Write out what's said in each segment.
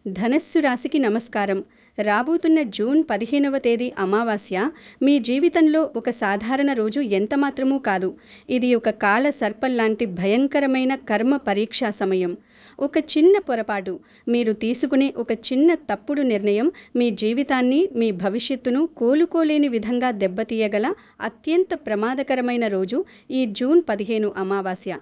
ధనస్సు రాశికి నమస్కారం. రాబోతున్న జూన్ 15వ తేదీ అమావాస్య మీ జీవితంలో ఒక సాధారణ రోజు ఎంతమాత్రమూ కాదు. ఇది ఒక కాల సర్పంలాంటి భయంకరమైన కర్మ పరీక్షా సమయం. ఒక చిన్న పొరపాటు, మీరు తీసుకునే ఒక చిన్న తప్పుడు నిర్ణయం మీ జీవితాన్ని, మీ భవిష్యత్తును కోలుకోలేని విధంగా దెబ్బతీయగల అత్యంత ప్రమాదకరమైన రోజు ఈ జూన్ 15 అమావాస్య.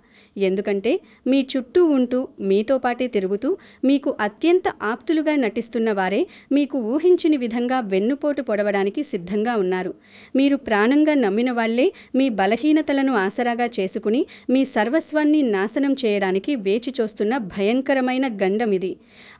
ఎందుకంటే మీ చుట్టూ ఉంటూ, మీతో పాటే తిరుగుతూ, మీకు అత్యంత ఆప్తులుగా నటిస్తున్న వారే మీకు ఊహించని విధంగా వెన్నుపోటు పొడవడానికి సిద్ధంగా ఉన్నారు. మీరు ప్రాణంగా నమ్మిన వాళ్లే మీ బలహీనతలను ఆసరాగా చేసుకుని మీ సర్వస్వాన్ని నాశనం చేయడానికి వేచి చూస్తున్న భయంకరమైన గండమిది.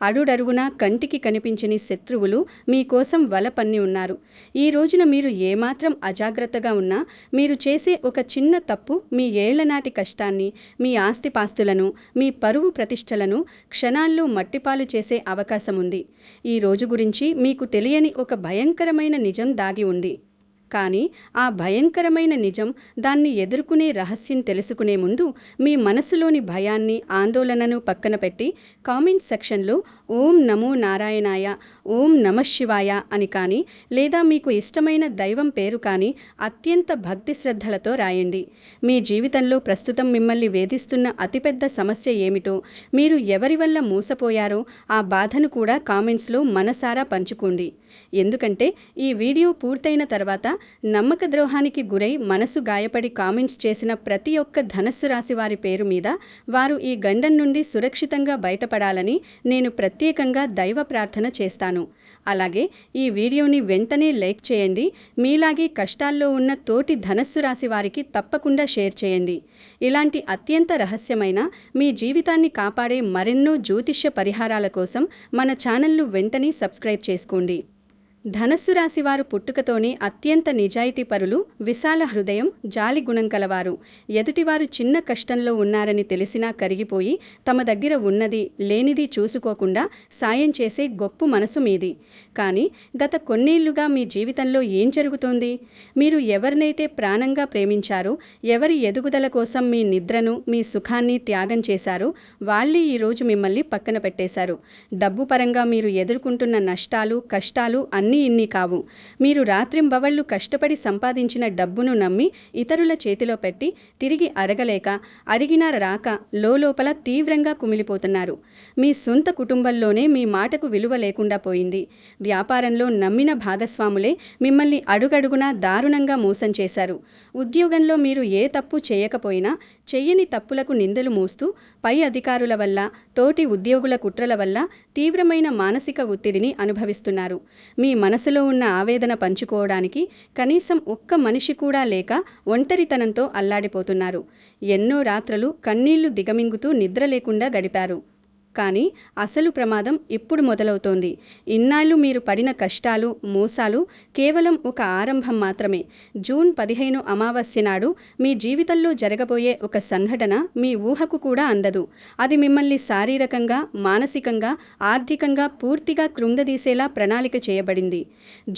అడుగడుగునా కంటికి కనిపించని శత్రువులు మీకోసం వల పన్ని ఉన్నారు. ఈ రోజున మీరు ఏమాత్రం అజాగ్రత్తగా ఉన్నా, మీరు చేసే ఒక చిన్న తప్పు మీ ఏళ్లనాటి కష్టాన్ని, మీ ఆస్తిపాస్తులను, మీ పరువు ప్రతిష్టలను క్షణాల్లో మట్టిపాలు చేసే అవకాశం ఉంది. ఈ రోజు గురించి మీకు తెలియని ఒక భయంకరమైన నిజం దాగి ఉంది. కానీ ఆ భయంకరమైన నిజం, దాన్ని ఎదుర్కొనే రహస్యం తెలుసుకునే ముందు మీ మనసులోని భయాన్ని, ఆందోళనను పక్కన పెట్టి కామెంట్ సెక్షన్లో ఓం నమో నారాయణాయ, ఓం నమఃశివాయ అని కానీ, లేదా మీకు ఇష్టమైన దైవం పేరు కానీ అత్యంత భక్తి శ్రద్ధలతో రాయండి. మీ జీవితంలో ప్రస్తుతం మిమ్మల్ని వేధిస్తున్న అతిపెద్ద సమస్య ఏమిటో, మీరు ఎవరి వల్ల మోసపోయారో ఆ బాధను కూడా కామెంట్స్లో మనసారా పంచుకోండి. ఎందుకంటే ఈ వీడియో పూర్తయిన తర్వాత నమ్మక ద్రోహానికి గురై మనసు గాయపడి కామెంట్స్ చేసిన ప్రతి ఒక్క ధనస్సు రాశి వారి పేరు మీద వారు ఈ గండం నుండి సురక్షితంగా బయటపడాలని నేను ప్రత్యేకంగా దైవ ప్రార్థన చేస్తాను. అలాగే ఈ వీడియోని వెంటనే లైక్ చేయండి. మీలాగే కష్టాల్లో ఉన్న తోటి ధనస్సు రాశి వారికి తప్పకుండా షేర్ చేయండి. ఇలాంటి అత్యంత రహస్యమైన, మీ జీవితాన్ని కాపాడే మరెన్నో జ్యోతిష్య పరిహారాల కోసం మన ఛానల్ను వెంటనే సబ్స్క్రైబ్ చేసుకోండి. ధనస్సు రాశివారు పుట్టుకతోనే అత్యంత నిజాయితీపరులు, విశాల హృదయం, జాలి గుణం కలవారు. ఎదుటివారు చిన్న కష్టంలో ఉన్నారని తెలిసినా కరిగిపోయి తమ దగ్గర ఉన్నది లేనిది చూసుకోకుండా సాయం చేసే గొప్ప మనసు మీది. కానీ గత కొన్నేళ్లుగా మీ జీవితంలో ఏం జరుగుతోంది? మీరు ఎవరినైతే ప్రాణంగా ప్రేమించారో, ఎవరి ఎదుగుదల కోసం మీ నిద్రను, మీ సుఖాన్ని త్యాగం చేశారో వాళ్ళే ఈరోజు మిమ్మల్ని పక్కన పెట్టేశారు. డబ్బు పరంగా మీరు ఎదుర్కొంటున్న నష్టాలు, కష్టాలు అన్నీ ఇన్ని కావు. మీరు రాత్రింబవళ్లు కష్టపడి సంపాదించిన డబ్బును నమ్మి ఇతరుల చేతిలో పెట్టి తిరిగి అడగలేక, అడిగినా రాక లోపల తీవ్రంగా కుమిలిపోతున్నారు. మీ సొంత కుటుంబంలోనే మీ మాటకు విలువ లేకుండా పోయింది. వ్యాపారంలో నమ్మిన భాగస్వాములే మిమ్మల్ని అడుగడుగునా దారుణంగా మోసం చేశారు. ఉద్యోగంలో మీరు ఏ తప్పు చేయకపోయినా చెయ్యని తప్పులకు నిందలు మోస్తూ పై అధికారుల వల్ల, తోటి ఉద్యోగుల కుట్రల వల్ల తీవ్రమైన మానసిక ఒత్తిడిని అనుభవిస్తున్నారు. మీ మనసులో ఉన్న ఆవేదన పంచుకోవడానికి కనీసం ఒక్క మనిషి కూడా లేక ఒంటరితనంతో అల్లాడిపోతున్నారు. ఎన్నో రాత్రులు కన్నీళ్లు దిగమింగుతూ నిద్ర లేకుండా గడిపారు. కానీ అసలు ప్రమాదం ఇప్పుడు మొదలవుతోంది. ఇన్నాళ్ళు మీరు పడిన కష్టాలు, మోసాలు కేవలం ఒక ఆరంభం మాత్రమే. జూన్ 15 అమావాస్య నాడు మీ జీవితంలో జరగబోయే ఒక సంఘటన మీ ఊహకు కూడా అందదు. అది మిమ్మల్ని శారీరకంగా, మానసికంగా, ఆర్థికంగా పూర్తిగా కృంగదీసేలా ప్రణాళిక చేయబడింది.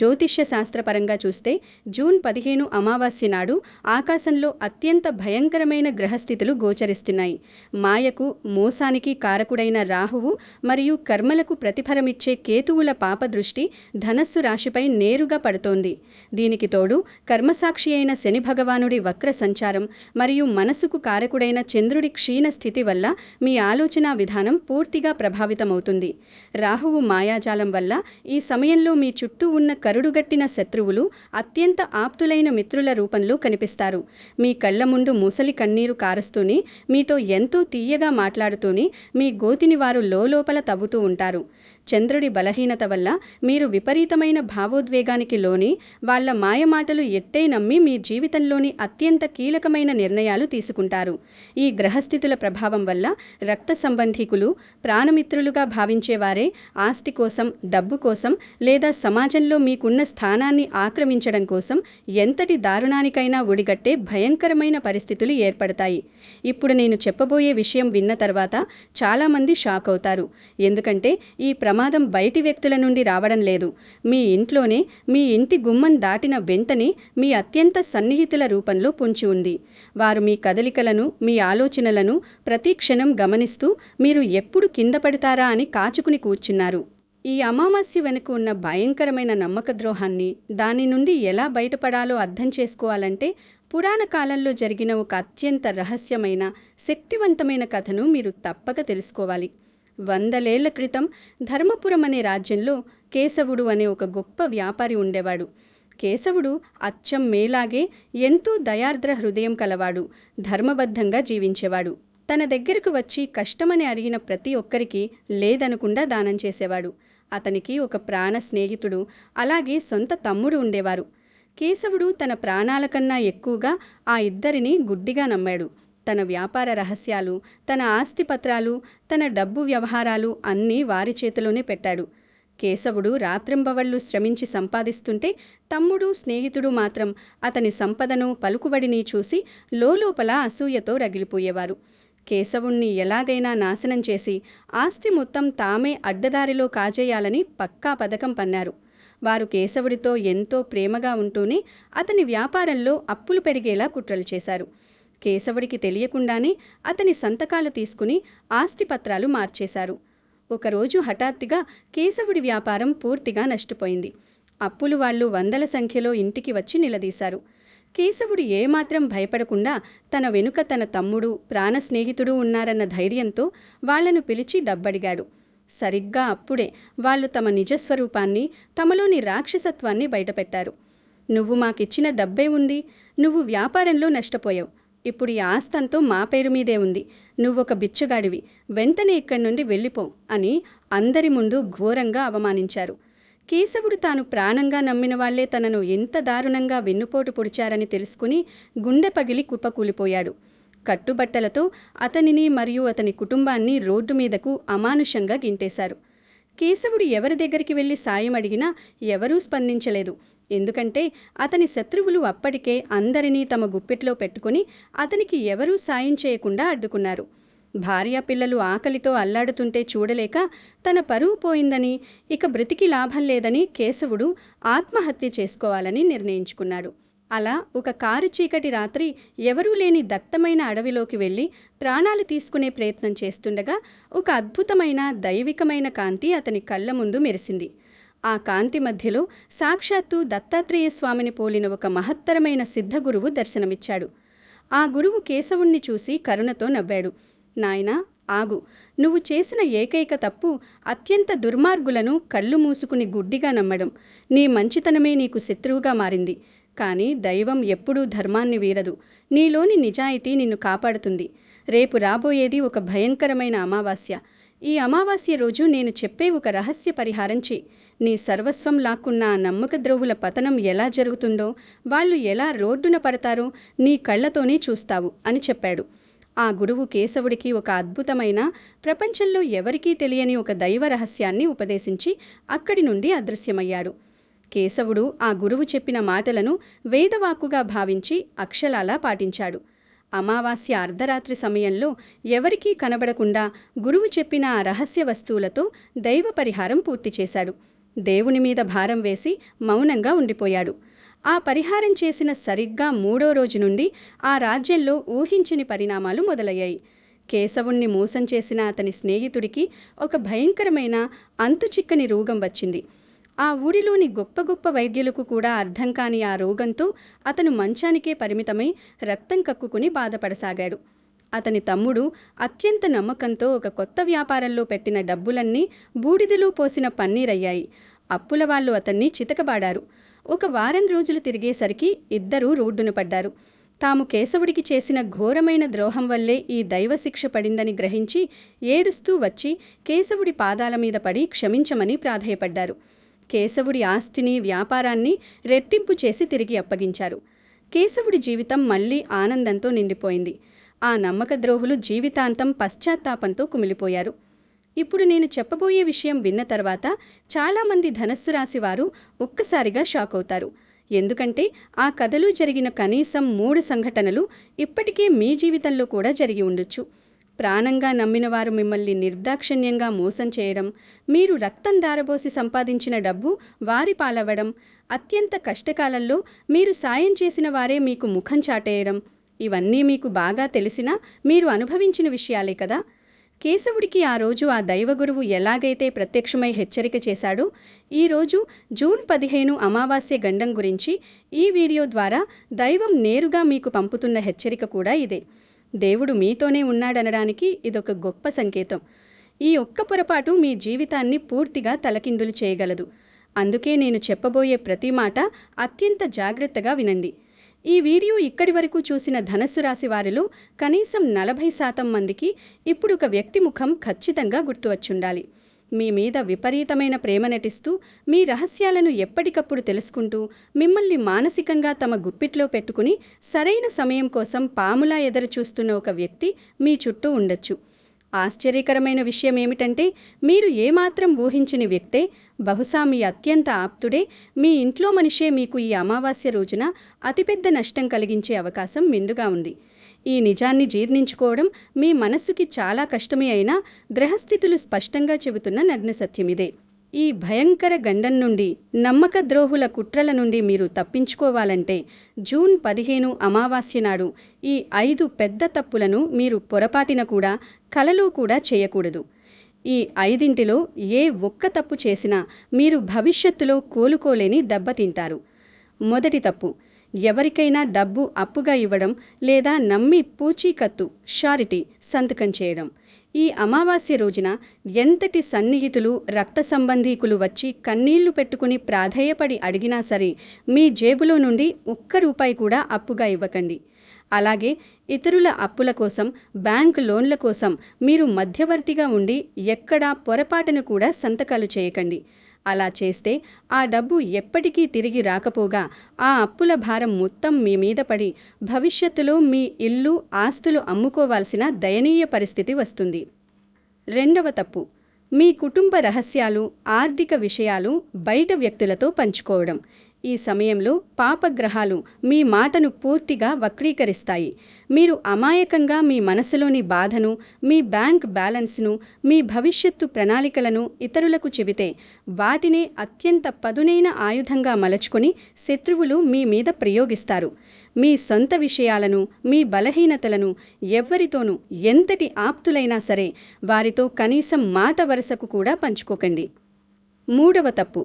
జ్యోతిష్య శాస్త్రపరంగా చూస్తే జూన్ 15 అమావాస్య నాడు ఆకాశంలో అత్యంత భయంకరమైన గ్రహస్థితులు గోచరిస్తున్నాయి. మాయకు, మోసానికి కారకుడైన రాహువు మరియు కర్మలకు ప్రతిఫలమిచ్చే కేతువుల పాపదృష్టి ధనస్సు రాశిపై నేరుగా పడుతోంది. దీనికి తోడు కర్మసాక్షి అయిన శని భగవానుడి వక్ర సంచారం మరియు మనసుకు కారకుడైన చంద్రుడి క్షీణ స్థితి వల్ల మీ ఆలోచనా విధానం పూర్తిగా ప్రభావితమవుతుంది. రాహువు మాయాజాలం వల్ల ఈ సమయంలో మీ చుట్టూ ఉన్న కరుడుగట్టిన శత్రువులు అత్యంత ఆప్తులైన మిత్రుల రూపంలో కనిపిస్తారు. మీ కళ్ల ముందు ముసలి కన్నీరు కారుస్తూనే, మీతో ఎంతో తీయగా మాట్లాడుతూనే మీ గోతిని వారు లోపల తవ్వుతూ ఉంటారు. చంద్రుడి బలహీనత వల్ల మీరు విపరీతమైన భావోద్వేగానికి లోని వాళ్ల మాయమాటలు ఎట్టే నమ్మి మీ జీవితంలోని అత్యంత కీలకమైన నిర్ణయాలు తీసుకుంటారు. ఈ గ్రహస్థితుల ప్రభావం వల్ల రక్త సంబంధికులు, ప్రాణమిత్రులుగా భావించేవారే ఆస్తి కోసం, డబ్బు కోసం లేదా సమాజంలో మీకున్న స్థానాన్ని ఆక్రమించడం కోసం ఎంతటి దారుణానికైనా ఒడిగట్టే భయంకరమైన పరిస్థితులు ఏర్పడతాయి. ఇప్పుడు నేను చెప్పబోయే విషయం విన్న తర్వాత చాలామంది షాక్ అవుతారు. ఎందుకంటే ఈ ప్రమాదం బయటి వ్యక్తుల నుండి రావడం లేదు. మీ ఇంట్లోనే, మీ ఇంటి గుమ్మం దాటిన వెంటనే మీ అత్యంత సన్నిహితుల రూపంలో పొంచి ఉంది. వారు మీ కదలికలను, మీ ఆలోచనలను ప్రతి క్షణం గమనిస్తూ మీరు ఎప్పుడు కింద పడతారా అని కాచుకుని కూర్చున్నారు. ఈ అమావాస్య వెనుక ఉన్న భయంకరమైన నమ్మక ద్రోహాన్ని, దాని నుండి ఎలా బయటపడాలో అర్థం చేసుకోవాలంటే పురాణ కాలంలో జరిగిన ఒక అత్యంత రహస్యమైన, శక్తివంతమైన కథను మీరు తప్పక తెలుసుకోవాలి. 100 ఏళ్ల క్రితం ధర్మపురం అనే రాజ్యంలో కేశవుడు అనే ఒక గొప్ప వ్యాపారి ఉండేవాడు. కేశవుడు అచ్చం మేలాగే ఎంతో దయార్ద్ర హృదయం కలవాడు. ధర్మబద్ధంగా జీవించేవాడు. తన దగ్గరకు వచ్చి కష్టమని అడిగిన ప్రతి ఒక్కరికి లేదనకుండా దానం చేసేవాడు. అతనికి ఒక ప్రాణ స్నేహితుడు, అలాగే సొంత తమ్ముడు ఉండేవారు. కేశవుడు తన ప్రాణాల కన్నా ఎక్కువగా ఆ ఇద్దరిని గుడ్డిగా నమ్మాడు. తన వ్యాపార రహస్యాలు, తన ఆస్తిపత్రాలు, తన డబ్బు వ్యవహారాలు అన్నీ వారి చేతిలోనే పెట్టాడు. కేశవుడు రాత్రింబవళ్లు శ్రమించి సంపాదిస్తుంటే తమ్ముడు, స్నేహితుడు మాత్రం అతని సంపదను, పలుకుబడిని చూసి లోలోపల అసూయతో రగిలిపోయేవారు. కేశవుణ్ణి ఎలాగైనా నాశనం చేసి ఆస్తి మొత్తం తామే అడ్డదారిలో కాజేయాలని పక్కా పథకం పన్నారు. వారు కేశవుడితో ఎంతో ప్రేమగా ఉంటూనే అతని వ్యాపారంలో అప్పులు పెరిగేలా కుట్రలు చేశారు. కేశవుడికి తెలియకుండానే అతని సంతకాలు తీసుకుని ఆస్తిపత్రాలు మార్చేశారు. ఒకరోజు హఠాత్తుగా కేశవుడి వ్యాపారం పూర్తిగా నష్టపోయింది. అప్పులు వాళ్ళు 100ల సంఖ్యలో ఇంటికి వచ్చి నిలదీశారు. కేశవుడు ఏమాత్రం భయపడకుండా తన వెనుక తన తమ్ముడు, ప్రాణ స్నేహితుడు ఉన్నారన్న ధైర్యంతో వాళ్లను పిలిచి డబ్బడిగాడు. సరిగ్గా అప్పుడే వాళ్ళు తమ నిజస్వరూపాన్ని, తమలోని రాక్షసత్వాన్ని బయటపెట్టారు. నువ్వు మాకిచ్చిన డబ్బే ఉంది, నువ్వు వ్యాపారంలో నష్టపోయావు, ఇప్పుడు ఈ ఆస్తంతో మా పేరు మీదే ఉంది, నువ్వొక బిచ్చగాడివి, వెంటనే ఇక్కడి నుండి వెళ్ళిపో అని అందరి ముందు ఘోరంగా అవమానించారు. కేశవుడు తాను ప్రాణంగా నమ్మిన వాళ్లే తనను ఎంత దారుణంగా వెన్నుపోటు పొడిచారని తెలుసుకుని గుండె పగిలి కుప్పకూలిపోయాడు. కట్టుబట్టలతో అతనిని మరియు అతని కుటుంబాన్ని రోడ్డు మీదకు అమానుషంగా గింటేశారు. కేశవుడు ఎవరి దగ్గరికి వెళ్లి సాయం అడిగినా ఎవరూ స్పందించలేదు. ఎందుకంటే అతని శత్రువులు అప్పటికే అందరినీ తమ గుప్పెట్లో పెట్టుకుని అతనికి ఎవరూ సాయం చేయకుండా అడ్డుకున్నారు. భార్య పిల్లలు ఆకలితో అల్లాడుతుంటే చూడలేక తన పరువు పోయిందని, ఇక బ్రతికి లాభం లేదని కేశవుడు ఆత్మహత్య చేసుకోవాలని నిర్ణయించుకున్నాడు. అలా ఒక కారు చీకటి రాత్రి ఎవరూ లేని దట్టమైన అడవిలోకి వెళ్ళి ప్రాణాలు తీసుకునే ప్రయత్నం చేస్తుండగా ఒక అద్భుతమైన దైవికమైన కాంతి అతని కళ్ళ ముందు మెరిసింది. ఆ కాంతి మధ్యలో సాక్షాత్తు దత్తాత్రేయ స్వామిని పోలిన ఒక మహత్తరమైన సిద్ధగురువు దర్శనమిచ్చాడు. ఆ గురువు కేశవుణ్ణి చూసి కరుణతో నవ్వాడు. నాయనా, ఆగు. నువ్వు చేసిన ఏకైక తప్పు అత్యంత దుర్మార్గులను కళ్ళు మూసుకుని గుడ్డిగా నమ్మడం. నీ మంచితనమే నీకు శత్రువుగా మారింది. కానీ దైవం ఎప్పుడూ ధర్మాన్ని వీరదు. నీలోని నిజాయితీ నిన్ను కాపాడుతుంది. రేపు రాబోయేది ఒక భయంకరమైన అమావాస్య. ఈ అమావాస్య రోజు నేను చెప్పే ఒక రహస్య పరిహారం చెయ్యి. నీ సర్వస్వం లాక్కున్న ఆ నమ్మక ద్రోవుల పతనం ఎలా జరుగుతుందో, వాళ్ళు ఎలా రోడ్డున పడతారో నీ కళ్లతోనే చూస్తావు అని చెప్పాడు. ఆ గురువు కేశవుడికి ఒక అద్భుతమైన, ప్రపంచంలో ఎవరికీ తెలియని ఒక దైవ రహస్యాన్ని ఉపదేశించి అక్కడి నుండి అదృశ్యమయ్యాడు. కేశవుడు ఆ గురువు చెప్పిన మాటలను వేదవాక్కుగా భావించి అక్షరాలా పాటించాడు. అమావాస్య అర్ధరాత్రి సమయంలో ఎవరికీ కనబడకుండా గురువు చెప్పిన ఆ రహస్య వస్తువులతో దైవ పరిహారం పూర్తి చేశాడు. దేవుని మీద భారం వేసి మౌనంగా ఉండిపోయాడు. ఆ పరిహారం చేసిన సరిగ్గా 3వ రోజు నుండి ఆ రాజ్యంలో ఊహించని పరిణామాలు మొదలయ్యాయి. కేశవుణ్ణి మోసం చేసిన అతని స్నేహితుడికి ఒక భయంకరమైన, అంతుచిక్కని రోగం వచ్చింది. ఆ ఊరిలోని గొప్ప గొప్ప వైద్యులకు కూడా అర్థం కాని ఆ రోగంతో అతను మంచానికే పరిమితమై రక్తం కక్కుకుని బాధపడసాగాడు. అతని తమ్ముడు అత్యంత నమ్మకంతో ఒక కొత్త వ్యాపారంలో పెట్టిన డబ్బులన్నీ బూడిదలో పోసిన పన్నీరయ్యాయి. అప్పుల వాళ్ళు అతన్ని చితకబాడారు. ఒక వారం రోజులు తిరిగేసరికి ఇద్దరూ రోడ్డున పడ్డారు. తాము కేశవుడికి చేసిన ఘోరమైన ద్రోహం వల్లే ఈ దైవశిక్ష పడిందని గ్రహించి ఏడుస్తూ వచ్చి కేశవుడి పాదాల మీద పడి క్షమించమని ప్రాధేయపడ్డారు. కేశవుడి ఆస్తిని, వ్యాపారాన్ని రెట్టింపు చేసి తిరిగి అప్పగించారు. కేశవుడి జీవితం మళ్లీ ఆనందంతో నిండిపోయింది. ఆ నమ్మక ద్రోహులు జీవితాంతం పశ్చాత్తాపంతో కుమిలిపోయారు. ఇప్పుడు నేను చెప్పబోయే విషయం విన్న తర్వాత చాలామంది ధనస్సు రాశి వారు ఒక్కసారిగా షాక్ అవుతారు. ఎందుకంటే ఆ కథలో జరిగిన కనీసం 3 సంఘటనలు ఇప్పటికే మీ జీవితంలో కూడా జరిగి ఉండొచ్చు. ప్రాణంగా నమ్మిన వారు మిమ్మల్ని నిర్దాక్షిణ్యంగా మోసం చేయడం, మీరు రక్తం దారబోసి సంపాదించిన డబ్బు వారి పాలవ్వడం, అత్యంత కష్టకాలంలో మీరు సాయం చేసిన వారే మీకు ముఖం చాటేయడం, ఇవన్నీ మీకు బాగా తెలిసినా మీరు అనుభవించిన విషయాలే కదా. కేశవుడికి ఆ రోజు ఆ దైవగురువు ఎలాగైతే ప్రత్యక్షమై హెచ్చరిక చేశాడో, ఈరోజు జూన్ 15 అమావాస్య గండం గురించి ఈ వీడియో ద్వారా దైవం నేరుగా మీకు పంపుతున్న హెచ్చరిక కూడా ఇదే. దేవుడు మీతోనే ఉన్నాడనడానికి ఇదొక గొప్ప సంకేతం. ఈ ఒక్క పొరపాటు మీ జీవితాన్ని పూర్తిగా తలకిందులు చేయగలదు. అందుకే నేను చెప్పబోయే ప్రతి మాట అత్యంత జాగ్రత్తగా వినండి. ఈ వీడియో ఇక్కడి వరకు చూసిన ధనస్సు రాశి వారిలో కనీసం 40% మందికి ఇప్పుడు ఒక వ్యక్తి ముఖం ఖచ్చితంగా గుర్తువచ్చుండాలి. మీ మీద విపరీతమైన ప్రేమ నటిస్తూ, మీ రహస్యాలను ఎప్పటికప్పుడు తెలుసుకుంటూ, మిమ్మల్ని మానసికంగా తమ గుప్పిట్లో పెట్టుకుని సరైన సమయం కోసం పాములా ఎదురుచూస్తున్న ఒక వ్యక్తి మీ చుట్టూ ఉండొచ్చు. ఆశ్చర్యకరమైన విషయం ఏమిటంటే, మీరు ఏమాత్రం ఊహించని వ్యక్తే, బహుశా మీ అత్యంత ఆప్తుడే, మీ ఇంట్లో మనిషే మీకు ఈ అమావాస్య రోజున అతిపెద్ద నష్టం కలిగించే అవకాశం మెండుగా ఉంది. ఈ నిజాన్ని జీర్ణించుకోవడం మీ మనస్సుకి చాలా కష్టమే అయినా గ్రహస్థితులు స్పష్టంగా చెబుతున్న నగ్న సత్యమిదే. ఈ భయంకర గండం నుండి, నమ్మక ద్రోహుల కుట్రల నుండి మీరు తప్పించుకోవాలంటే జూన్ 15 అమావాస్య నాడు ఈ 5 పెద్ద తప్పులను మీరు పొరపాటిన కూడా కలలో కూడా చేయకూడదు. ఈ 5 ఏ ఒక్క తప్పు చేసినా మీరు భవిష్యత్తులో కోలుకోలేని దెబ్బతింటారు. మొదటి తప్పు, ఎవరికైనా డబ్బు అప్పుగా ఇవ్వడం లేదా నమ్మి పూచీకత్తు షారిటీ సంతకం చేయడం. ఈ అమావాస్య రోజున ఎంతటి సన్నిహితులు, రక్త సంబంధీకులు వచ్చి కన్నీళ్లు పెట్టుకుని ప్రాధేయపడి అడిగినా సరే మీ జేబులో నుండి ఒక్క రూపాయి కూడా అప్పుగా ఇవ్వకండి. అలాగే ఇతరుల అప్పుల కోసం, బ్యాంకు లోన్ల కోసం మీరు మధ్యవర్తిగా ఉండి ఎక్కడా పొరపాటును కూడా సంతకాలు చేయకండి. అలా చేస్తే ఆ డబ్బు ఎప్పటికీ తిరిగి రాకపోగా ఆ అప్పుల భారం మొత్తం మీ మీద పడి భవిష్యత్తులో మీ ఇల్లు, ఆస్తులు అమ్ముకోవాల్సిన దయనీయ పరిస్థితి వస్తుంది. రెండవ తప్పు, మీ కుటుంబ రహస్యాలు, ఆర్థిక విషయాలు బయట వ్యక్తులతో పంచుకోవడం. ఈ సమయంలో పాపగ్రహాలు మీ మాటను పూర్తిగా వక్రీకరిస్తాయి. మీరు అమాయకంగా మీ మనసులోని బాధను, మీ బ్యాంక్ బ్యాలెన్స్ను, మీ భవిష్యత్తు ప్రణాళికలను ఇతరులకు చెబితే వాటినే అత్యంత పదునైన ఆయుధంగా మలచుకొని శత్రువులు మీ మీద ప్రయోగిస్తారు. మీ సొంత విషయాలను, మీ బలహీనతలను ఎవ్వరితోనూ, ఎంతటి ఆప్తులైనా సరే వారితో కనీసం మాట వరుసకు కూడా పంచుకోకండి. మూడవ తప్పు,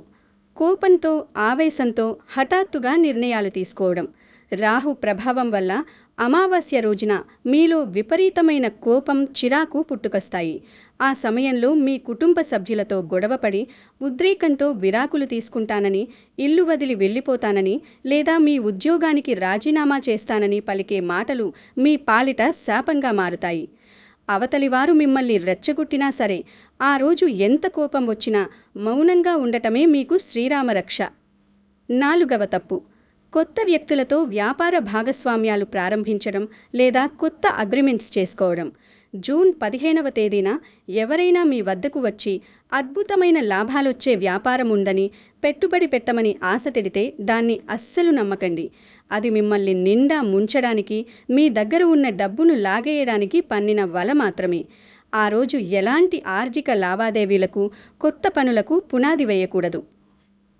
కోపంతో, ఆవేశంతో హఠాత్తుగా నిర్ణయాలు తీసుకోవడం. రాహు ప్రభావం వల్ల అమావాస్య రోజున మీలో విపరీతమైన కోపం, చిరాకు పుట్టుకొస్తాయి. ఆ సమయంలో మీ కుటుంబ సభ్యులతో గొడవపడి ఉద్రేకంతో విడాకులు తీసుకుంటానని, ఇల్లు వదిలి వెళ్ళిపోతానని లేదా మీ ఉద్యోగానికి రాజీనామా చేస్తానని పలికే మాటలు మీ పాలిట శాపంగా మారుతాయి. అవతలివారు మిమ్మల్ని రెచ్చగొట్టినా సరే ఆ రోజు ఎంత కోపం వచ్చినా మౌనంగా ఉండటమే మీకు శ్రీరామరక్ష. నాలుగవ తప్పు, కొత్త వ్యక్తులతో వ్యాపార భాగస్వామ్యాలు ప్రారంభించడం లేదా కొత్త అగ్రిమెంట్స్ చేసుకోవడం. జూన్ 15వ తేదీన ఎవరైనా మీ వద్దకు వచ్చి అద్భుతమైన లాభాలొచ్చే వ్యాపారం ఉందని, పెట్టుబడి పెట్టమని ఆశ తెడితే దాన్ని అస్సలు నమ్మకండి. అది మిమ్మల్ని నిండా ముంచడానికి, మీ దగ్గర ఉన్న డబ్బును లాగేయడానికి పన్నిన వల మాత్రమే. ఆ రోజు ఎలాంటి ఆర్థిక లావాదేవీలకు, కొత్త పనులకు పునాది వేయకూడదు.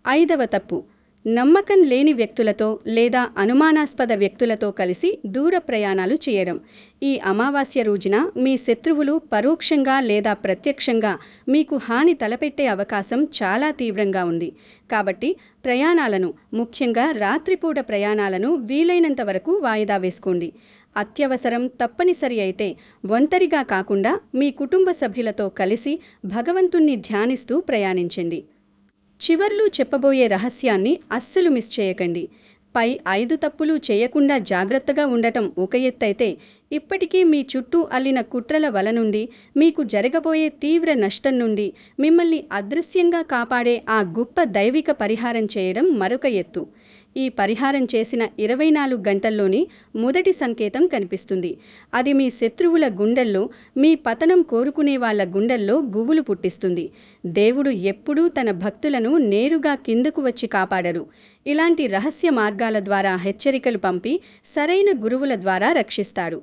ఐదవ తప్పు, నమ్మకం లేని వ్యక్తులతో లేదా అనుమానాస్పద వ్యక్తులతో కలిసి దూర ప్రయాణాలు చేయడం. ఈ అమావాస్య రోజున మీ శత్రువులు పరోక్షంగా లేదా ప్రత్యక్షంగా మీకు హాని తలపెట్టే అవకాశం చాలా తీవ్రంగా ఉంది. కాబట్టి ప్రయాణాలను, ముఖ్యంగా రాత్రిపూట ప్రయాణాలను వీలైనంత వరకు వాయిదా వేసుకోండి. అత్యవసరం, తప్పనిసరి అయితే ఒంటరిగా కాకుండా మీ కుటుంబ సభ్యులతో కలిసి భగవంతుణ్ణి ధ్యానిస్తూ ప్రయాణించండి. చివర్లో చెప్పబోయే రహస్యాన్ని అస్సలు మిస్ చేయకండి. పై 5 తప్పులు చేయకుండా జాగ్రత్తగా ఉండటం ఒక ఎత్తైతే, ఇప్పటికీ మీ చుట్టూ అల్లిన కుట్రల వల నుండి, మీకు జరగబోయే తీవ్ర నష్టం నుండి మిమ్మల్ని అదృశ్యంగా కాపాడే ఆ గొప్ప దైవిక పరిహారం చేయడం మరొక ఎత్తు. ఈ పరిహారం చేసిన 24 గంటల్లోని మొదటి సంకేతం కనిపిస్తుంది. అది మీ శత్రువుల గుండెల్లో, మీ పతనం కోరుకునే వాళ్ల గుండెల్లో గుబులు పుట్టిస్తుంది. దేవుడు ఎప్పుడూ తన భక్తులను నేరుగా కిందకు వచ్చి కాపాడరు. ఇలాంటి రహస్య మార్గాల ద్వారా హెచ్చరికలు పంపి సరైన గురువుల ద్వారా రక్షిస్తాడు.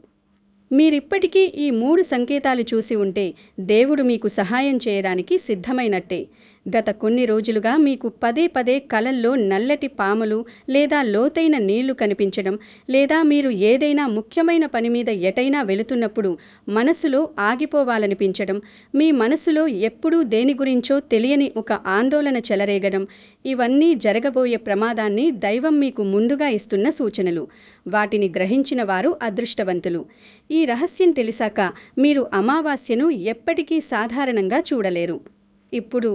మీరిప్పటికీ ఈ 3 సంకేతాలు చూసి ఉంటే దేవుడు మీకు సహాయం చేయడానికి సిద్ధమైనట్టే. గత కొన్ని రోజులుగా మీకు పదే పదే కలల్లో నల్లటి పాములు లేదా లోతైన నీళ్లు కనిపించడం, లేదా మీరు ఏదైనా ముఖ్యమైన పని మీద ఎటైనా వెళుతున్నప్పుడు మనసులో ఆగిపోవాలనిపించడం, మీ మనసులో ఎప్పుడూ దేని గురించో తెలియని ఒక ఆందోళన చెలరేగడం, ఇవన్నీ జరగబోయే ప్రమాదాన్ని దైవం మీకు ముందుగా ఇస్తున్న సూచనలు. వాటిని గ్రహించిన వారు అదృష్టవంతులు. ఈ రహస్యం తెలిసాక మీరు అమావాస్యను ఎప్పటికీ సాధారణంగా చూడలేరు. ఇప్పుడు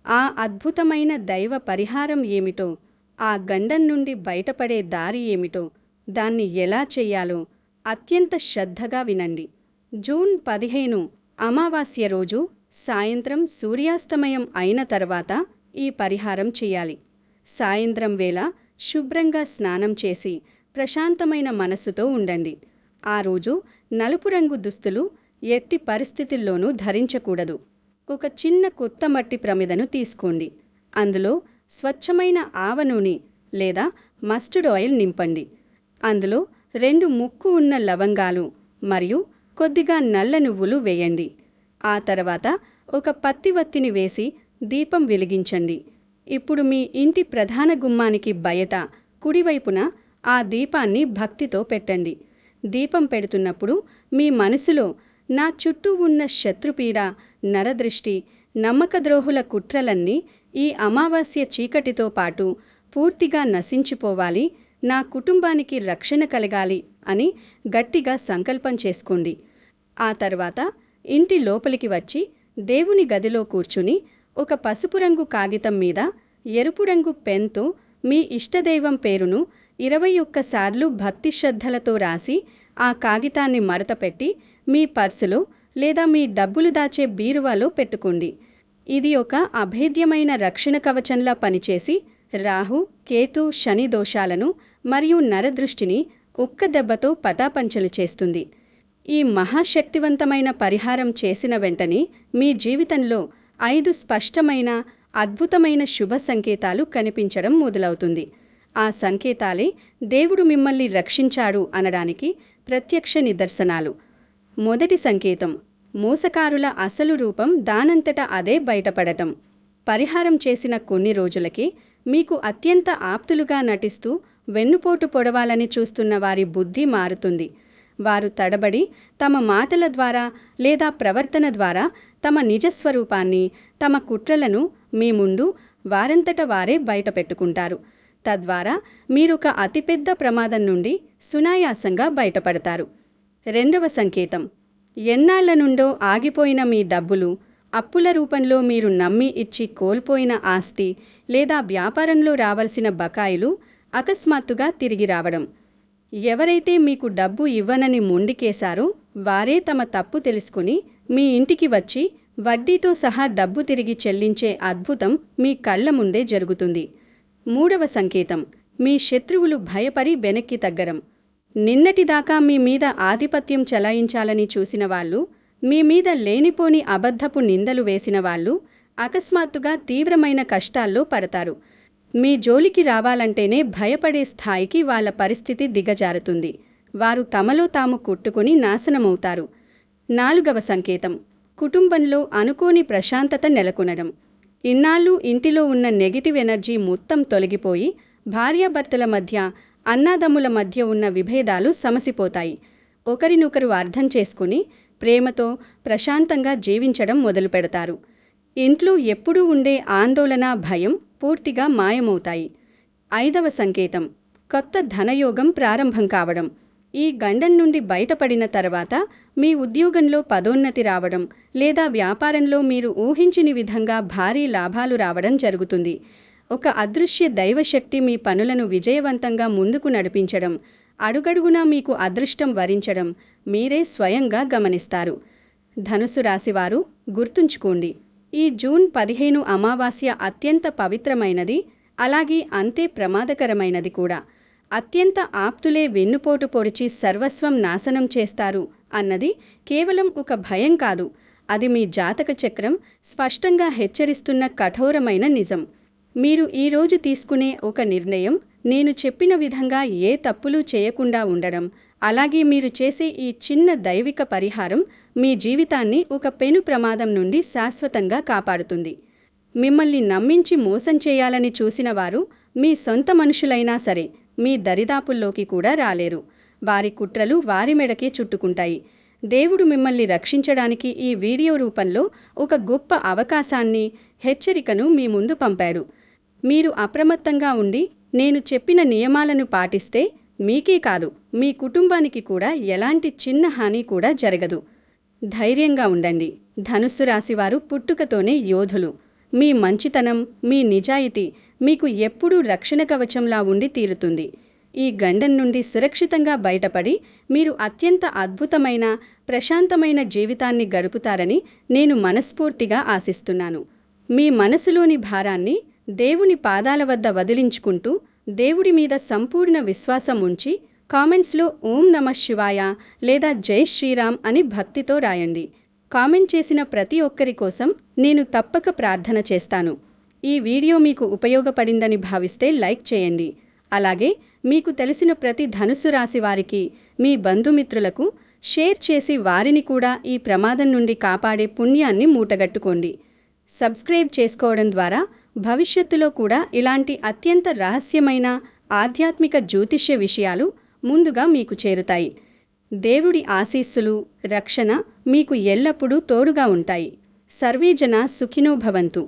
ఆ అద్భుతమైన దైవ పరిహారం ఏమిటో, ఆ గండం నుండి బయటపడే దారి ఏమిటో, దాన్ని ఎలా చెయ్యాలో అత్యంత శ్రద్ధగా వినండి. జూన్ 15 అమావాస్య రోజు సాయంత్రం సూర్యాస్తమయం అయిన తర్వాత ఈ పరిహారం చెయ్యాలి. సాయంత్రం వేళ శుభ్రంగా స్నానం చేసి ప్రశాంతమైన మనస్సుతో ఉండండి. ఆ రోజు నలుపు రంగు దుస్తులు ఎట్టి పరిస్థితుల్లోనూ ధరించకూడదు. ఒక చిన్న కొత్త మట్టి ప్రమిదను తీసుకోండి. అందులో స్వచ్ఛమైన ఆవ నూనె లేదా మస్టర్డ్ ఆయిల్ నింపండి. అందులో 2 ముక్కు ఉన్న లవంగాలు మరియు కొద్దిగా నల్ల నువ్వులు వేయండి. ఆ తర్వాత ఒక పత్తివత్తిని వేసి దీపం వెలిగించండి. ఇప్పుడు మీ ఇంటి ప్రధాన గుమ్మానికి బయట కుడివైపున ఆ దీపాన్ని భక్తితో పెట్టండి. దీపం పెడుతున్నప్పుడు మీ మనసులో నా చుట్టూ ఉన్న శత్రుపీడ, నరదృష్టి, నమ్మకద్రోహుల కుట్రలన్నీ ఈ అమావాస్య చీకటితో పాటు పూర్తిగా నశించిపోవాలి, నా కుటుంబానికి రక్షణ కలగాలి అని గట్టిగా సంకల్పం చేసుకోండి. ఆ తర్వాత ఇంటి లోపలికి వచ్చి దేవుని గదిలో కూర్చుని ఒక పసుపు రంగు కాగితం మీద ఎరుపు రంగు పెన్తో మీ ఇష్టదైవం పేరును 21 సార్లు భక్తి శ్రద్ధలతో రాసి ఆ కాగితాన్ని మడతపెట్టి మీ పర్సులో లేదా మీ డబ్బులు దాచే బీరువాలో పెట్టుకోండి. ఇది ఒక అభేద్యమైన రక్షణ కవచంలా పనిచేసి రాహు, కేతు, శని దోషాలను మరియు నరదృష్టిని ఒక్క దెబ్బతో పటాపంచలు చేస్తుంది. ఈ మహాశక్తివంతమైన పరిహారం చేసిన వెంటనే మీ జీవితంలో 5 స్పష్టమైన అద్భుతమైన శుభ సంకేతాలు కనిపించడం మొదలవుతుంది. ఆ సంకేతాలే దేవుడు మిమ్మల్ని రక్షించాడు అనడానికి ప్రత్యక్ష నిదర్శనాలు. మొదటి సంకేతం, మోసకారుల అసలు రూపం దానంతట అదే బయటపడటం. పరిహారం చేసిన కొన్ని రోజులకే మీకు అత్యంత ఆప్తులుగా నటిస్తూ వెన్నుపోటు పొడవాలని చూస్తున్న వారి బుద్ధి మారుతుంది. వారు తడబడి తమ మాటల ద్వారా లేదా ప్రవర్తన ద్వారా తమ నిజస్వరూపాన్ని, తమ కుట్రలను మీ ముందు వారంతట వారే బయటపెట్టుకుంటారు. తద్వారా మీరొక అతిపెద్ద ప్రమాదం నుండి సునాయాసంగా బయటపడతారు. రెండవ సంకేతం, ఎన్నాళ్ల నుండో ఆగిపోయిన మీ డబ్బులు, అప్పుల రూపంలో మీరు నమ్మి ఇచ్చి కోల్పోయిన ఆస్తి లేదా వ్యాపారంలో రావాల్సిన బకాయిలు అకస్మాత్తుగా తిరిగి రావడం. ఎవరైతే మీకు డబ్బు ఇవ్వనని మొండికేశారో వారే తమ తప్పు తెలుసుకుని మీ ఇంటికి వచ్చి వడ్డీతో సహా డబ్బు తిరిగి చెల్లించే అద్భుతం మీ కళ్ల ముందే జరుగుతుంది. మూడవ సంకేతం, మీ శత్రువులు భయపడి వెనక్కి తగ్గడం. నిన్నటిదాకా మీ మీద ఆధిపత్యం చెలాయించాలని చూసిన వాళ్ళు, మీ మీద లేనిపోని అబద్ధపు నిందలు వేసిన వాళ్ళు అకస్మాత్తుగా తీవ్రమైన కష్టాల్లో పడతారు. మీ జోలికి రావాలంటేనే భయపడే స్థాయికి వాళ్ళ పరిస్థితి దిగజారుతుంది. వారు తమలో తాము కొట్టుకుని నాశనమవుతారు. నాలుగవ సంకేతం, కుటుంబంలో అనుకోని ప్రశాంతత నెలకొనడం. ఇన్నాళ్ళు ఇంటిలో ఉన్న నెగిటివ్ ఎనర్జీ మొత్తం తొలగిపోయి భార్యాభర్తల మధ్య, అన్నాదమ్ముల మధ్య ఉన్న విభేదాలు సమసిపోతాయి. ఒకరినొకరు అర్థం చేసుకుని ప్రేమతో ప్రశాంతంగా జీవించడం మొదలుపెడతారు. ఇంట్లో ఎప్పుడూ ఉండే ఆందోళన, భయం పూర్తిగా మాయమవుతాయి. ఐదవ సంకేతం, కొత్త ధనయోగం ప్రారంభం కావడం. ఈ గండం నుండి బయటపడిన తర్వాత మీ ఉద్యోగంలో పదోన్నతి రావడం లేదా వ్యాపారంలో మీరు ఊహించని విధంగా భారీ లాభాలు రావడం జరుగుతుంది. ఒక అదృశ్య దైవశక్తి మీ పనులను విజయవంతంగా ముందుకు నడిపించడం, అడుగడుగునా మీకు అదృష్టం వరించడం మీరే స్వయంగా గమనిస్తారు. ధనుసు రాశివారు గుర్తుంచుకోండి, ఈ జూన్ 15 అమావాస్య అత్యంత పవిత్రమైనది, అలాగే అంతే ప్రమాదకరమైనది కూడా. అత్యంత ఆప్తులే వెన్నుపోటు పొడిచి సర్వస్వం నాశనం చేస్తారు అన్నది కేవలం ఒక భయం కాదు, అది మీ జాతక చక్రం స్పష్టంగా హెచ్చరిస్తున్న కఠోరమైన నిజం. మీరు ఈరోజు తీసుకునే ఒక నిర్ణయం, నేను చెప్పిన విధంగా ఏ తప్పులు చేయకుండా ఉండడం, అలాగే మీరు చేసే ఈ చిన్న దైవిక పరిహారం మీ జీవితాన్ని ఒక పెను ప్రమాదం నుండి శాశ్వతంగా కాపాడుతుంది. మిమ్మల్ని నమ్మించి మోసం చేయాలని చూసిన వారు మీ సొంత మనుషులైనా సరే మీ దరిదాపుల్లోకి కూడా రాలేరు. వారి కుట్రలు వారి మెడకే చుట్టుకుంటాయి. దేవుడు మిమ్మల్ని రక్షించడానికి ఈ వీడియో రూపంలో ఒక గొప్ప అవకాశాన్ని, హెచ్చరికను మీ ముందు పంపాడు. మీరు అప్రమత్తంగా ఉండి నేను చెప్పిన నియమాలను పాటిస్తే మీకే కాదు, మీ కుటుంబానికి కూడా ఎలాంటి చిన్న హాని కూడా జరగదు. ధైర్యంగా ఉండండి. ధనుస్సు రాశివారు పుట్టుకతోనే యోధులు. మీ మంచితనం, మీ నిజాయితీ మీకు ఎప్పుడూ రక్షణ కవచంలా ఉండి తీరుతుంది. ఈ గండం నుండి సురక్షితంగా బయటపడి మీరు అత్యంత అద్భుతమైన, ప్రశాంతమైన జీవితాన్ని గడుపుతారని నేను మనస్ఫూర్తిగా ఆశిస్తున్నాను. మీ మనసులోని భారాన్ని దేవుని పాదాల వద్ద వదిలించుకుంటూ, దేవుడి మీద సంపూర్ణ విశ్వాసం ఉంచి కామెంట్స్లో ఓం నమః శివాయ లేదా జై శ్రీరామ్ అని భక్తితో రాయండి. కామెంట్ చేసిన ప్రతి ఒక్కరి కోసం నేను తప్పక ప్రార్థన చేస్తాను. ఈ వీడియో మీకు ఉపయోగపడిందని భావిస్తే లైక్ చేయండి. అలాగే మీకు తెలిసిన ప్రతి ధనుసు రాశి వారికి, మీ బంధుమిత్రులకు షేర్ చేసి వారిని కూడా ఈ ప్రమాదం నుండి కాపాడే పుణ్యాన్ని మూటగట్టుకోండి. సబ్స్క్రైబ్ చేసుకోవడం ద్వారా భవిష్యత్తులో కూడా ఇలాంటి అత్యంత రహస్యమైన ఆధ్యాత్మిక జ్యోతిష్య విషయాలు ముందుగా మీకు చేరుతాయి. దేవుడి ఆశీస్సులు, రక్షణ మీకు ఎల్లప్పుడూ తోడుగా ఉంటాయి. సర్వే జన సుఖినో భవంతు.